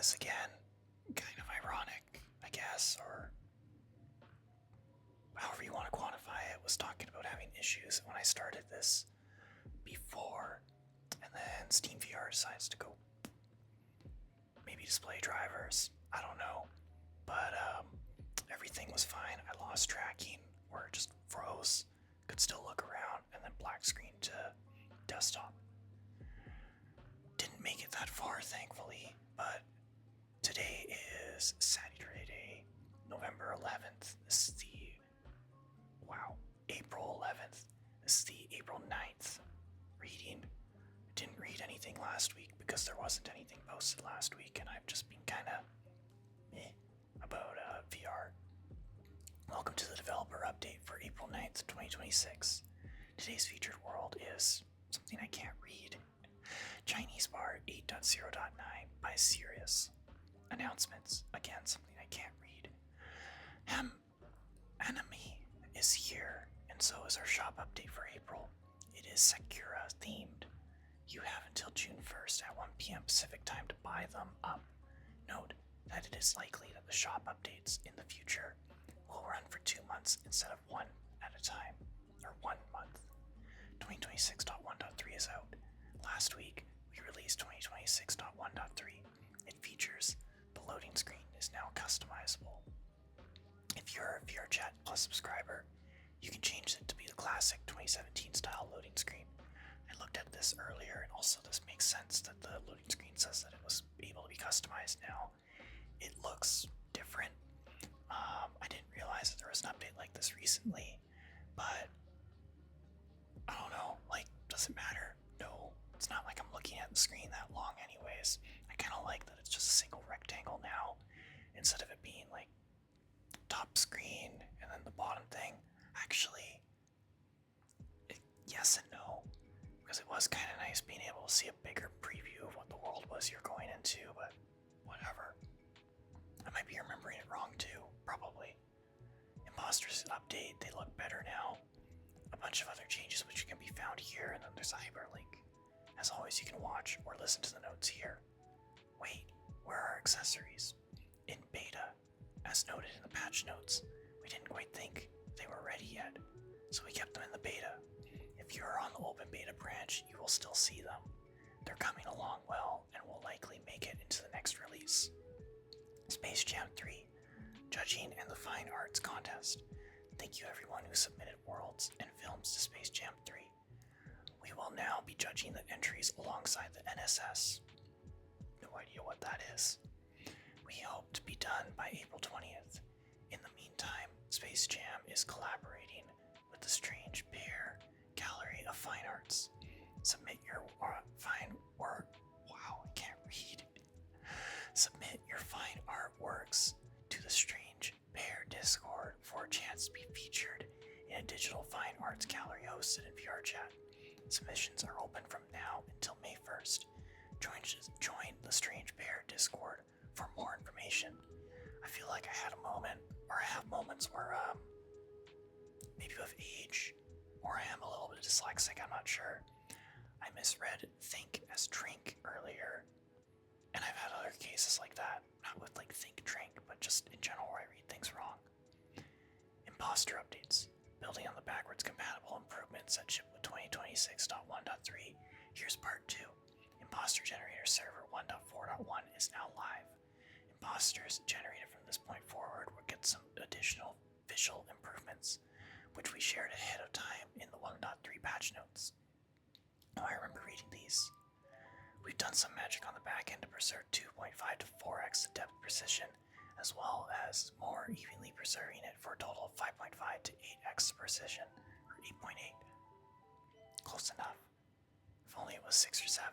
this again. Kind of ironic, I guess, or however you want to quantify it. Was talking about having issues when I started this before, and then Steam VR decides to go maybe display drivers. I don't know, but everything was fine. I lost tracking or just froze. Could still look around, and then black screen to desktop. Didn't make it that far, thankfully, but today is Saturday, November 11th. This is the April 11th. This is the April 9th reading. I didn't read anything last week because there wasn't anything posted last week, and I've just been kind of meh about VR. Welcome to the developer update for April 9th, 2026. Today's featured world is something I can't read. Chinese Bar 8.0.9 by Sirius. Announcements. Again, something I can't read. Enemy is here, and so is our shop update for April. It is Sakura themed. You have until June 1st at 1 p.m. Pacific time to buy them up. Note that it is likely that the shop updates in the future will run for 2 months instead of one at a time, or 1 month. 2026.1.3 is out. Last week, we released 2026.1.3. It features the loading screen is now customizable. If you're a VRChat Plus subscriber, you can change it to be the classic 2017 style loading screen. I looked at this earlier, and also this makes sense that the loading screen says that it was able to be customized now. It looks different. I didn't realize that there was an update like this recently, but I don't know, does it matter? No, it's not like I'm looking at the screen that long anyways. I kind of like that it's just a single rectangle now, instead of it being like top screen and then the bottom thing. Actually, yes and no, because it was kind of nice being able to see a bigger preview of what the world was you're going into, but whatever. I might be remembering it wrong too, probably. Impostors update, they look better now. A bunch of other changes which can be found here, and then there's a hyperlink. As always, you can watch or listen to the notes here. Wait, where are accessories? In beta, as noted in the patch notes, we didn't quite think they were ready yet, so we kept them in the beta. If you're on the open beta branch, you will still see them. They're coming along well and will likely make it into the next release. Space Jam 3, Judging and the Fine Arts Contest. Thank you everyone who submitted worlds and films to Space Jam 3. We will now be judging the entries alongside the NSS. No idea what that is. We hope to be done by April 20th. In the meantime, Space Jam is collaborating with the Strange Bear Gallery of Fine Arts. Submit your fine work. Wow, I can't read. Submit your fine artworks to the Strange Bear Discord for a chance to be featured in a digital fine arts gallery hosted in VRChat. Submissions are open from now until May 1st. Join the Strange Bear Discord for more information. I feel like I had a moment, or I have moments where maybe with age, or I am a little bit dyslexic, I'm not sure. I misread think as drink earlier, and I've had other cases like that, not with like think drink, but just in general where I read things wrong. Impostor updates. Building on the backwards compatible improvements that ship with 2026.1.3, here's part 2. Impostor Generator Server 1.4.1 is now live. Imposters generated from this point forward will get some additional visual improvements, which we shared ahead of time in the 1.3 patch notes. Now I remember reading these. We've done some magic on the back end to preserve 2.5 to 4x the depth precision, as well as more evenly preserving it for a total of 5.5 to 8x precision, or 8.8. Close enough. If only it was 6 or 7.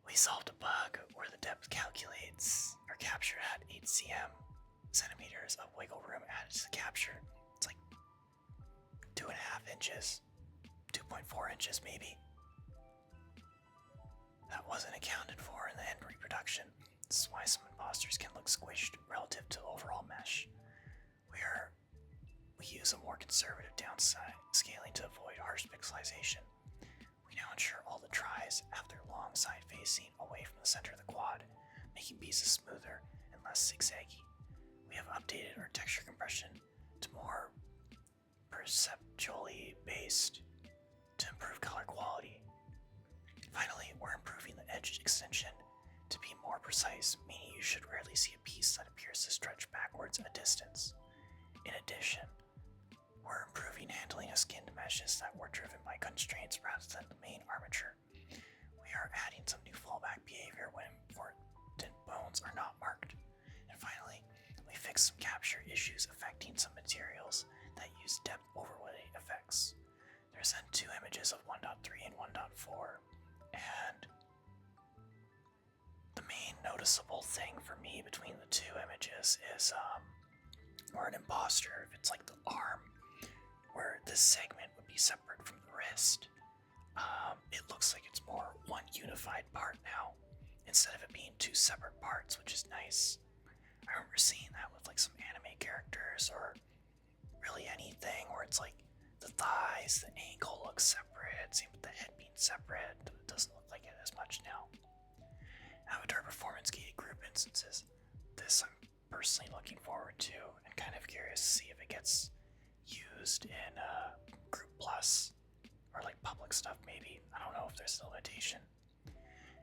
We solved a bug where the depth calculates or captured at 8 centimeters of wiggle room added to the capture. It's like 2.5 inches, 2.4 inches maybe. That wasn't accounted for in the end reproduction. This is why some imposters can look squished relative to overall mesh. We use a more conservative downside scaling to avoid harsh pixelization. We now ensure all the tries have their long side the center of the quad, making pieces smoother and less zigzaggy. We have updated our texture compression to more perceptually based to improve color quality. Finally, we're improving the edge extension to be more precise, meaning you should rarely see a piece that appears to stretch backwards a distance. In addition, we're improving handling of skinned meshes that were driven by constraints rather than the main armature. We are adding some new fallback behavior when important bones are not marked. And finally, we fixed some capture issues affecting some materials that use depth overlay effects. There's then two images of 1.3 and 1.4, and the main noticeable thing for me between the two images is where an imposter, if it's like the arm, where this segment would be separate from the wrist, it looks like it's more one unified part now, instead of it being two separate parts, which is nice. I remember seeing that with like some anime characters, or really anything where it's like the thighs, the ankle looks separate, same with the head being separate. It doesn't look like it as much now. Avatar performance gated group instances. This I'm personally looking forward to and kind of curious to see if it gets used in Group Plus or like public stuff maybe. I don't know if there's a limitation.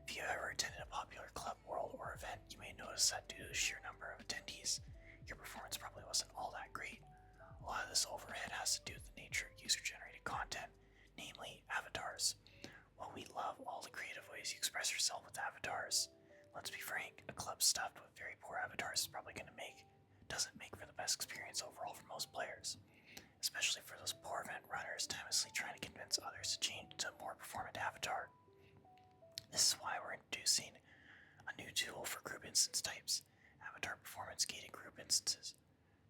If you ever attended a popular club, world, or event, you may notice that due to the sheer number of attendees, your performance probably wasn't all that great. A lot of this overhead has to do with the nature of user-generated content, namely avatars. While we love all the creative ways you express yourself with avatars, let's be frank, a club stuffed with very poor avatars is probably doesn't make for the best experience overall for most players, especially for those poor event runners timelessly trying to convince others to change to a more performant avatar. This is why we're introducing a new tool for group instance types, Avatar Performance Gated Group Instances.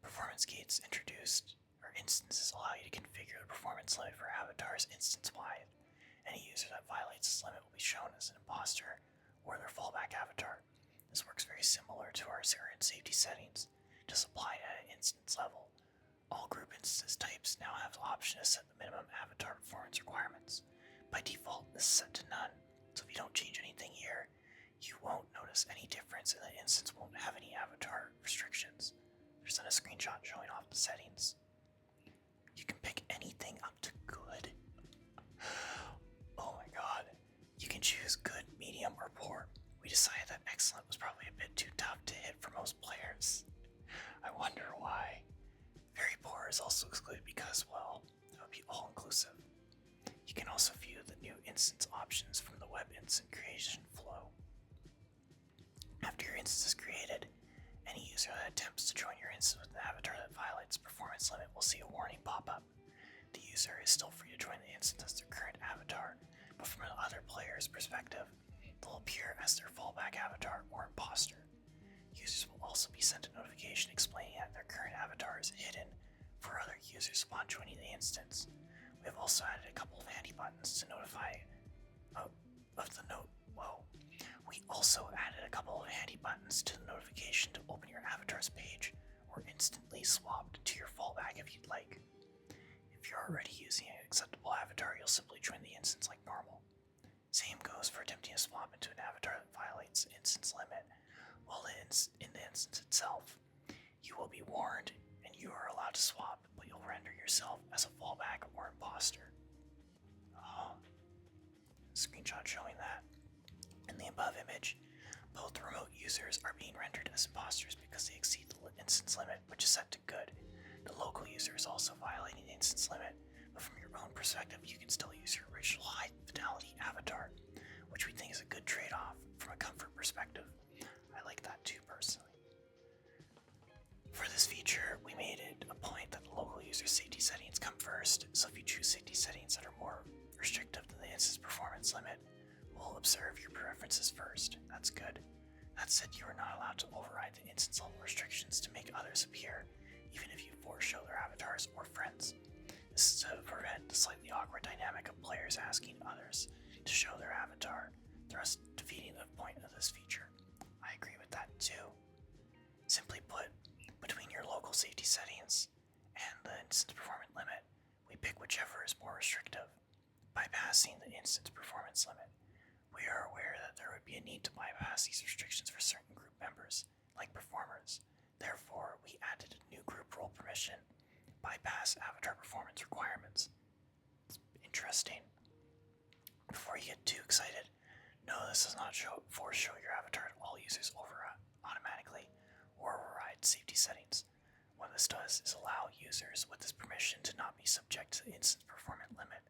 Performance gates instances allow you to configure the performance limit for avatars instance-wide. Any user that violates this limit will be shown as an imposter or their fallback avatar. This works very similar to our current safety settings, just applied at an instance level. All group instance types now have the option to set the minimum avatar performance requirements. By default, this is set to none, so if you don't change anything here, you won't notice any difference and the instance won't have any avatar restrictions. There's then a screenshot showing off the settings. You can pick anything up to good. Oh my god. You can choose good, medium, or poor. We decided that excellent was probably a bit too tough to hit for most players. I wonder why. Very poor is also excluded because, well, it would be all-inclusive. You can also view the new instance options from the web instance creation flow. After your instance is created, any user that attempts to join your instance with an avatar that violates the performance limit will see a warning pop up. The user is still free to join the instance as their current avatar, but from another player's perspective, they'll appear as their fallback avatar or imposter. Users will also be sent a notification explaining that their current avatar is hidden for other users upon joining the instance. We have also added a couple of handy buttons to notify We also added a couple of handy buttons to the notification to open your avatar's page or instantly swap to your fallback if you'd like. If you're already using an acceptable avatar, you'll simply join the instance like normal. Same goes for attempting to swap into an avatar that violates the instance limit. While in the instance itself, you will be warned and you are allowed to swap, but you'll render yourself as a fallback or imposter. Screenshot showing that. In the above image, both remote users are being rendered as imposters because they exceed the instance limit, which is set to good. The local user is also violating the instance limit, but from your own perspective, you can still use your original high fidelity avatar, which we think is a good trade-off from a comfort perspective. I like that too, personally. For this feature, we made it a point that the local user safety settings come first, so if you choose safety settings that are more restrictive than the instance performance limit, we'll observe your preferences first. That's good. That said, you are not allowed to override the instance level restrictions to make others appear, even if you force show their avatars or friends. This is to prevent the slightly awkward dynamic of players asking others to show their avatar, thus defeating the point of this feature. I agree with that too. Simply put, between your local safety settings and the instance performance limit, we pick whichever is more restrictive. Bypassing the instance performance limit, we are aware that there would be a need to bypass bypass these restrictions for certain group members, like performers. Therefore, we added a new group role permission, bypass avatar performance requirements. It's interesting. Before you get too excited, no, this does not force show your avatar to all users automatically or override safety settings. What this does is allow users with this permission to not be subject to the instance performance limit.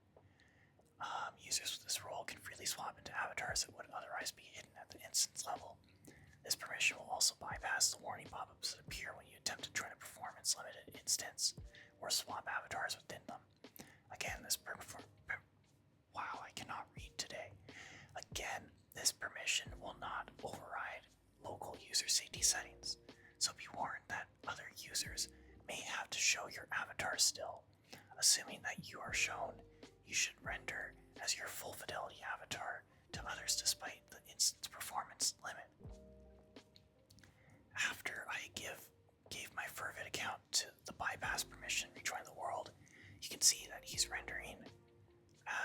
Users with this role can freely swap into avatars that would otherwise be hidden at the instance level. This permission will also bypass the warning pop-ups that appear when you attempt to join a performance-limited instance or swap avatars within them. Again, wow, I cannot read today. Again, this permission will not override local user safety settings, so be warned that other users may have to show your avatar still. Assuming that you are shown, you should render as your full fidelity avatar to others despite the instance performance limit. After I gave my Fervid account to the bypass permission rejoin the world, you can see that he's rendering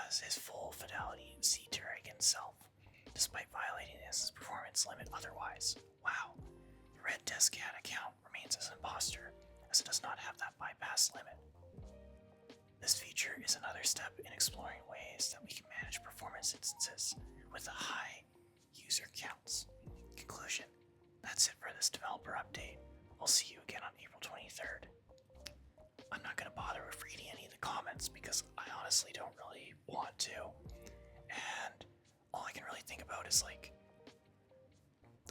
as his full fidelity C-Dragon self, despite violating the instance performance limit otherwise. Wow. The Red Desk Cat account remains as an imposter, as it does not have that bypass limit. This feature is another step in exploring ways that we can manage performance instances with high user counts. Conclusion. That's it for this developer update. We'll see you again on April 23rd. I'm not going to bother with reading any of the comments because I honestly don't really want to. And all I can really think about is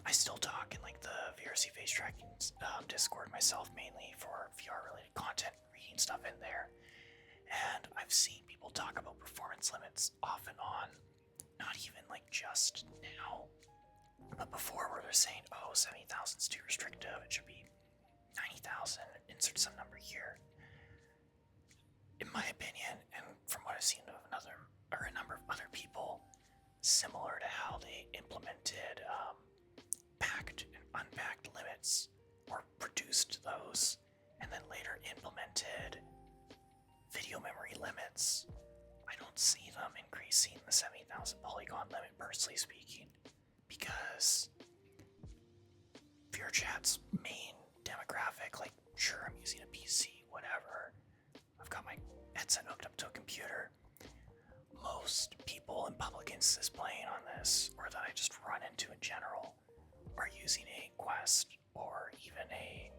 I still talk in the VRC face tracking Discord myself mainly for VR related content, reading stuff in there. And I've seen people talk about performance limits off and on, not even just now, but before, where they're saying, oh, 70,000 is too restrictive, it should be 90,000, insert some number here. In my opinion, and from what I've seen of a number of other people, similar to how they implemented packed and unpacked limits, or produced those, and then later implemented video memory limits, I don't see them increasing the 70,000 polygon limit, personally speaking, because VRChat's main demographic, sure, I'm using a PC, whatever, I've got my headset hooked up to a computer. Most people in public instances playing on this, or that I just run into in general, are using a Quest or even a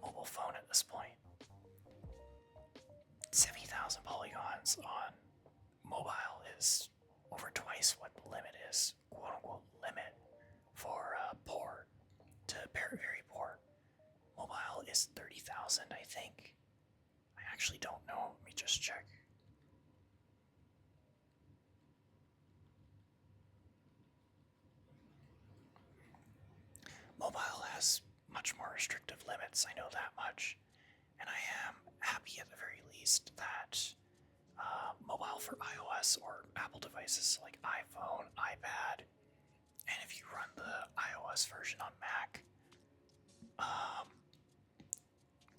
mobile phone at this point. 70,000 polygons on mobile is over twice what the limit is, quote unquote limit, for poor to very poor. Mobile is 30,000, I think. I actually don't know, let me just check. Mobile has much more restrictive limits, I know that much. And I am happy at the very least that mobile for iOS or Apple devices like iPhone, iPad, and if you run the iOS version on Mac,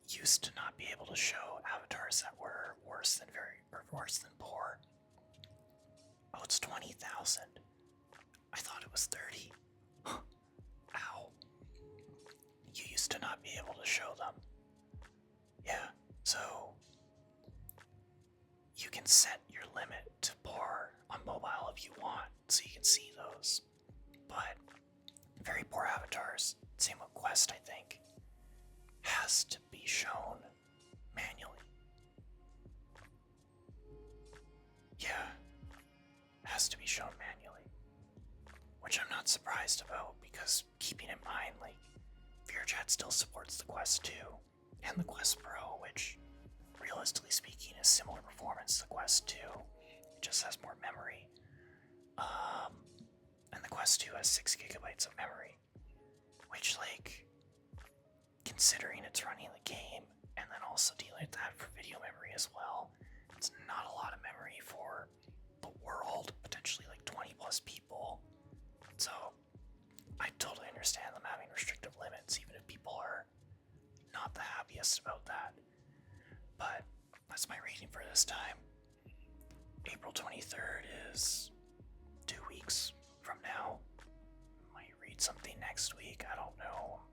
used to not be able to show avatars that were worse than poor. Oh, it's 20,000. I thought it was 30. Ow. You used to not be able to show them. Yeah, so you can set your limit to poor on mobile if you want, so you can see those. But very poor avatars, same with Quest, I think, has to be shown manually. Yeah, has to be shown manually. Which I'm not surprised about, because keeping in mind, VRChat still supports the Quest 2 and the Quest Pro, which, realistically speaking, is similar performance to the Quest 2. It just has more memory. And the Quest 2 has 6 gigabytes of memory, which, considering it's running the game, and then also dealing with that for video memory as well, it's not a lot of memory for the world, potentially 20 plus people. So, I totally understand them having restrictive limits, even if people are not the happiest about that. But that's my rating for this time. April 23rd is 2 weeks from now. Might read something next week. I don't know.